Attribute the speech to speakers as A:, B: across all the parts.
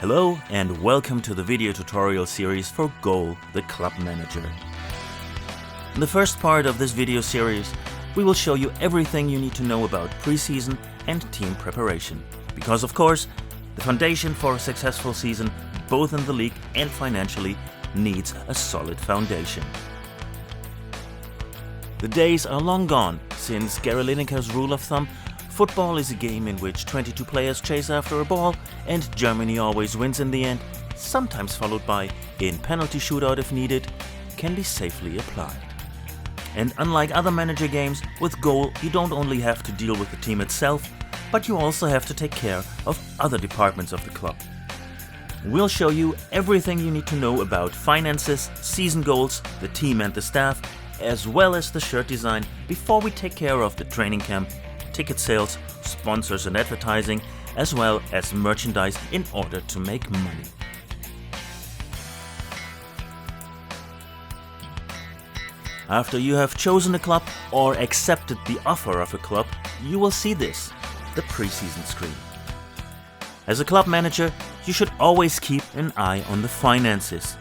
A: Hello and welcome to the video tutorial series for Goal, the club manager. In the first part of this video series, we will show you everything you need to know about preseason and team preparation. Because of course, the foundation for a successful season, both in the league and financially, needs a solid foundation. The days are long gone since Gary Lineker's rule of thumb: football is a game in which 22 players chase after a ball and Germany always wins in the end, sometimes followed by in penalty shootout if needed, can be safely applied. And unlike other manager games, with Goal you don't only have to deal with the team itself, but you also have to take care of other departments of the club. We'll show you everything you need to know about finances, season goals, the team and the staff, as well as the shirt design before we take care of the training camp, ticket sales, sponsors and advertising, as well as merchandise in order to make money. After you have chosen a club or accepted the offer of a club, you will see this, the preseason screen. As a club manager, you should always keep an eye on the finances.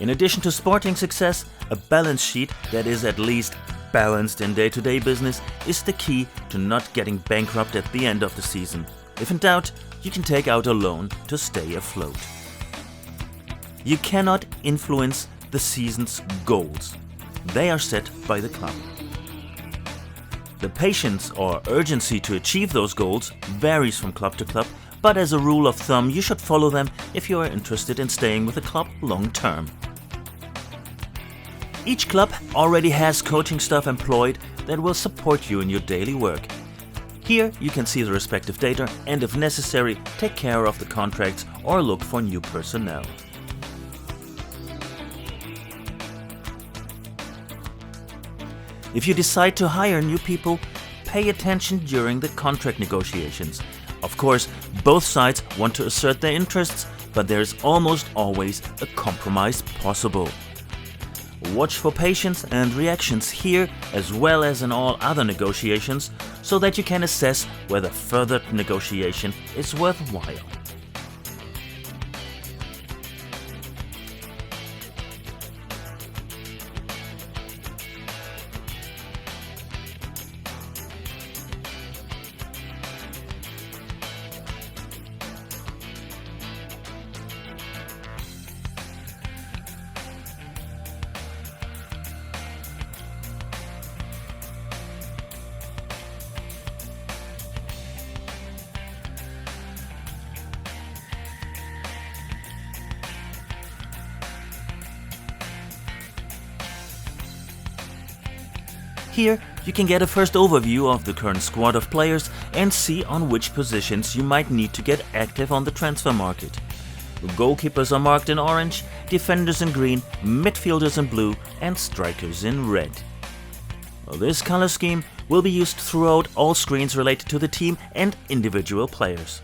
A: In addition to sporting success, a balance sheet that is at least balanced in day-to-day business is the key to not getting bankrupt at the end of the season. If in doubt, you can take out a loan to stay afloat. You cannot influence the season's goals. They are set by the club. The patience or urgency to achieve those goals varies from club to club, but as a rule of thumb, you should follow them if you are interested in staying with the club long term. Each club already has coaching staff employed that will support you in your daily work. Here you can see the respective data and, if necessary, take care of the contracts or look for new personnel. If you decide to hire new people, pay attention during the contract negotiations. Of course, both sides want to assert their interests, but there is almost always a compromise possible. Watch for patience and reactions here as well as in all other negotiations so that you can assess whether further negotiation is worthwhile. Here you can get a first overview of the current squad of players and see on which positions you might need to get active on the transfer market. Goalkeepers are marked in orange, defenders in green, midfielders in blue and strikers in red. This color scheme will be used throughout all screens related to the team and individual players.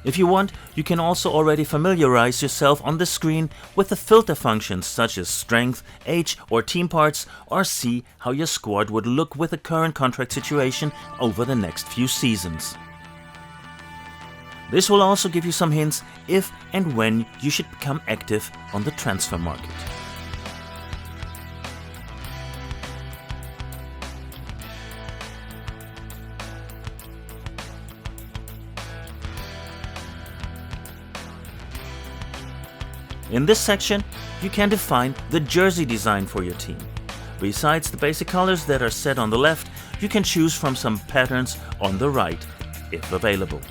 A: If you want, you can also already familiarize yourself on the screen with the filter functions such as strength, age or team parts, or see how your squad would look with the current contract situation over the next few seasons. This will also give you some hints if and when you should become active on the transfer market. In this section, you can define the jersey design for your team. Besides the basic colors that are set on the left, you can choose from some patterns on the right, if available.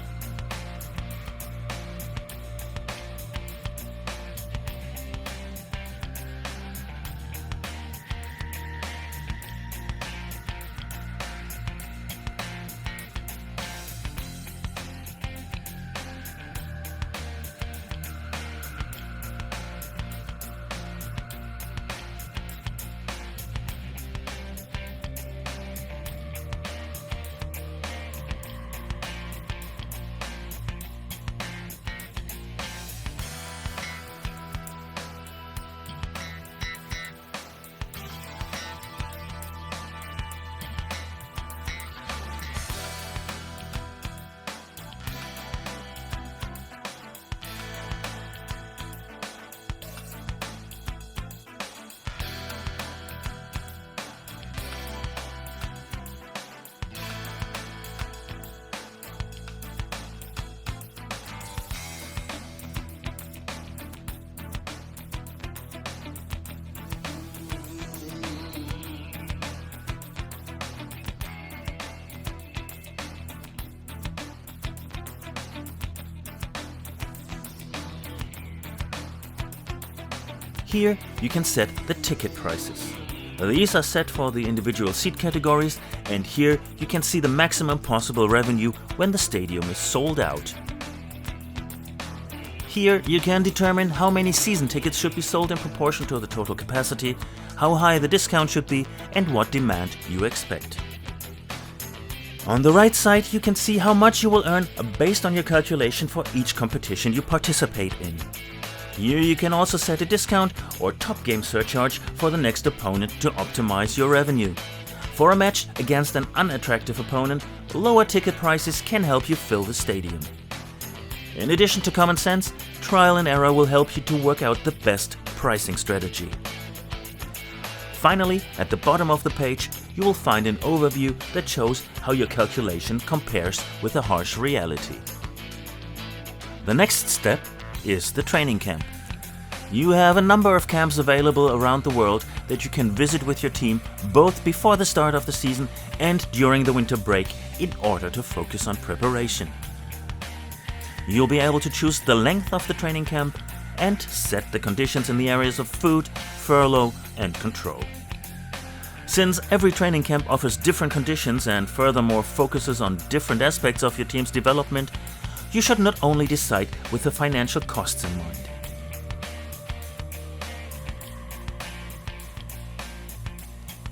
A: Here you can set the ticket prices. These are set for the individual seat categories, and here you can see the maximum possible revenue when the stadium is sold out. Here you can determine how many season tickets should be sold in proportion to the total capacity, how high the discount should be, and what demand you expect. On the right side you can see how much you will earn based on your calculation for each competition you participate in. Here you can also set a discount or top game surcharge for the next opponent to optimize your revenue. For a match against an unattractive opponent, lower ticket prices can help you fill the stadium. In addition to common sense, trial and error will help you to work out the best pricing strategy. Finally, at the bottom of the page, you will find an overview that shows how your calculation compares with the harsh reality. The next step is the training camp. You have a number of camps available around the world that you can visit with your team both before the start of the season and during the winter break in order to focus on preparation. You'll be able to choose the length of the training camp and set the conditions in the areas of food, furlough and control. Since every training camp offers different conditions and furthermore focuses on different aspects of your team's development, you should not only decide with the financial costs in mind.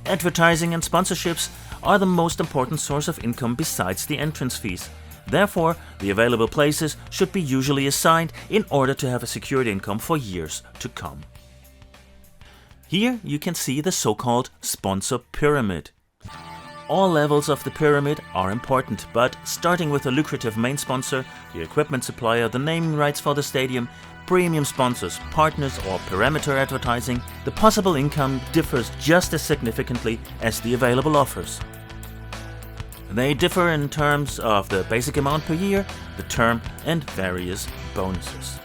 A: Advertising and sponsorships are the most important source of income besides the entrance fees. Therefore, the available places should be usually assigned in order to have a secured income for years to come. Here you can see the so-called sponsor pyramid. All levels of the pyramid are important, but starting with a lucrative main sponsor, the equipment supplier, the naming rights for the stadium, premium sponsors, partners or parameter advertising, the possible income differs just as significantly as the available offers. They differ in terms of the basic amount per year, the term and various bonuses.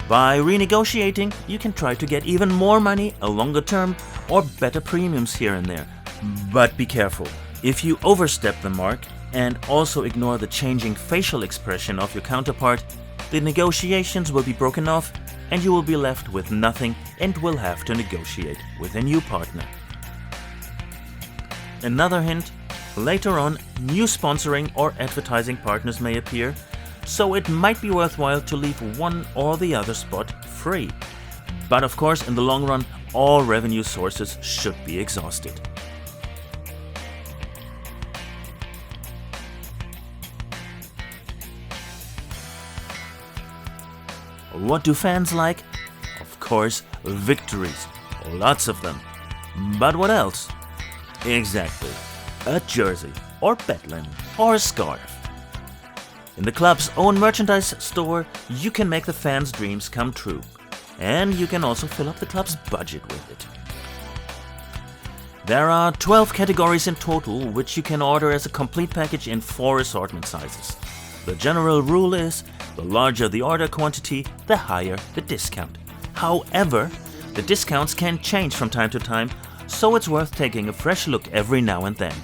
A: By renegotiating, you can try to get even more money, a longer term or better premiums here and there. But be careful, if you overstep the mark and also ignore the changing facial expression of your counterpart, the negotiations will be broken off and you will be left with nothing and will have to negotiate with a new partner. Another hint, later on new sponsoring or advertising partners may appear, so it might be worthwhile to leave one or the other spot free. But of course, in the long run, all revenue sources should be exhausted. What do fans like? Of course, victories. Lots of them. But what else? Exactly. A jersey, or bedlinen, or a scarf. In the club's own merchandise store, you can make the fans' dreams come true. And you can also fill up the club's budget with it. There are 12 categories in total, which you can order as a complete package in 4 assortment sizes. The general rule is, the larger the order quantity, the higher the discount. However, the discounts can change from time to time, so it's worth taking a fresh look every now and then.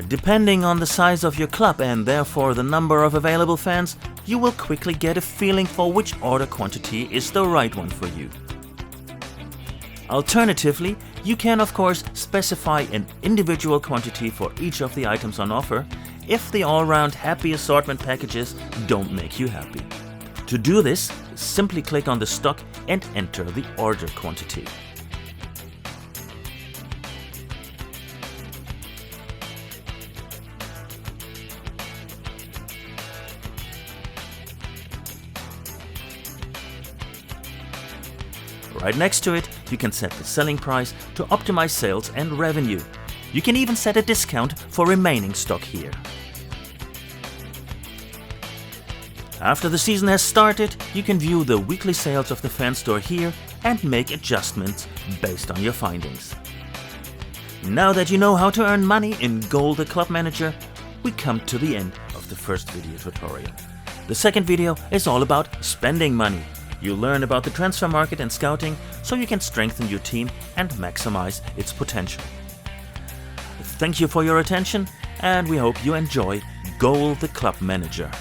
A: Depending on the size of your club and therefore the number of available fans, you will quickly get a feeling for which order quantity is the right one for you. Alternatively, you can of course specify an individual quantity for each of the items on offer if the all-round happy assortment packages don't make you happy. To do this, simply click on the stock and enter the order quantity. Right next to it, you can set the selling price to optimize sales and revenue. You can even set a discount for remaining stock here. After the season has started, you can view the weekly sales of the fan store here and make adjustments based on your findings. Now that you know how to earn money in Goal the Club Manager, we come to the end of the first video tutorial. The second video is all about spending money. You learn about the transfer market and scouting so you can strengthen your team and maximize its potential. Thank you for your attention, and we hope you enjoy Goal the Club Manager.